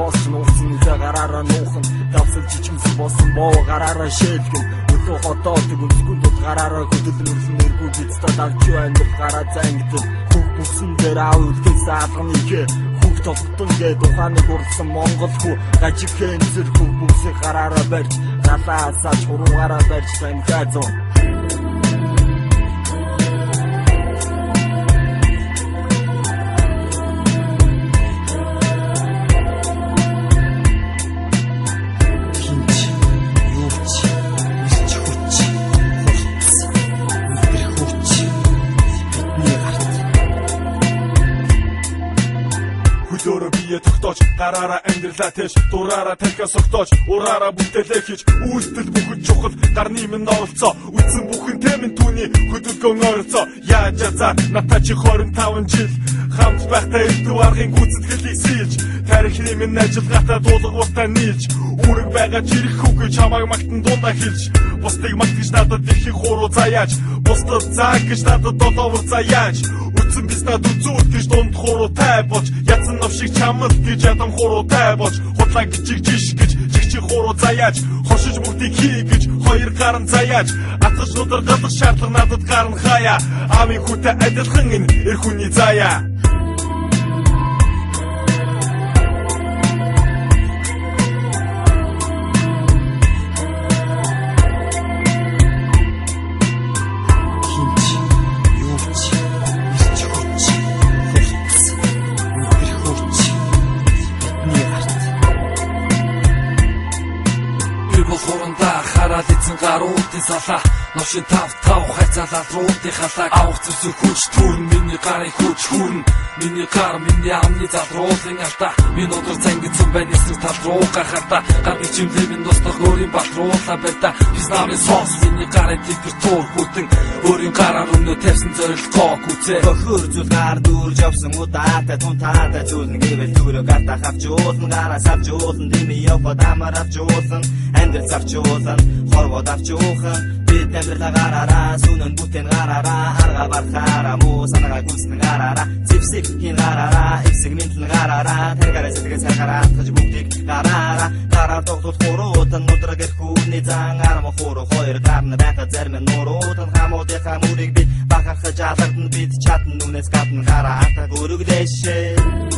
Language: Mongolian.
боос нуусан үлээ гараараа нуухан давсал жижигсэн болсон боо гараараа шээлгэн өдөө хотоо төгөмсгүн дот гараараа хөдөлмөрлөн нэргүй бицтэй авч амьдрал гараа зангидэл хөг бүсэн дээр аав үлдээс алган игээ хөг толготон гээд ухааныг урсан монгол хүү гажигхэн зэрэг хөг бүсийг гараараа барьж галаа асааж хуруугаараа барьж таньгаазон Хөдөөрөө бие тогтоож гараараа амьдралаа тэж дураараа танхиас огтоож ураараа бүтээлээ хийж үйлдэл бүхэд чухал гарны минь оролцоо үтсэн бүхэнтэй минь түүний хөдөлгөөн оролцоо яаж язаа натаа чи 25 жил хамт байхдаа элдв аргын гүйцэтгэлийг сэлж тарихны минь ажиллагаатай дуулууртаа нийлж үүрэг байгаа жирэх хүүгээ чамайг магтан дундаа хэлж бусдыг магтаж надад их хуруу заяаж бусдад зааг гэж надад долоовор заяаж үтсэн бис надад үзүүл гэж дунд хуруутай болж ядсан навшиг чамд гэж ядам хуруутай болж худлаа гिचиг жиш гэж жигчиг хуруу заяаж хошиж бүгдийг хий гэж хоёр гаран заяаж атгаж нудар гадах шаардлага надад гарна хаяа аавын хүүтэй адилхан энэ эр хүний заяа хараад эзэн гаруудын салаа новшин тав хайцаалал руудын халааг авах зүсэг хүч түрн миний гарын хүч хүрн миний гар миний амны залруулын алдаа минь өдөр зангидсан байна эсрэг тал руу гарахта гадны чимлээ минь достох өөрийн батруулаа байда biz намын сонс миний гарын температур хүтэн өөрийн гараар өмнө тавьсан зорилгоо гүцээ хөр зүйл гар дүүрж явсан удаатай тун таатай зүйл нэгэвэл түрүү гартаа хавч уулсан гараа савч уулсан дими яваад амар авч уулсан амьдрал савч уулсан хорвоод авч уухан бид амьдралаа гараараа сүнэн бүтэн гараараа арга бархаараа муу санагаа гүнсэн гараараа зэвсэг хин гараараа эсэг мэнтэн гараараа тэргээрээ сэтгэл сайхараа таж бүгдийг гараараа гараар тогтол хуруудан нудраг эрхүүний зан арма хуруу хоёр гарна байхад зарим нуруудан хамуудынхаа мөрийг бид бахархаж алгадна бид чадна нүнээс гадна гараа атаг өргөдөшөө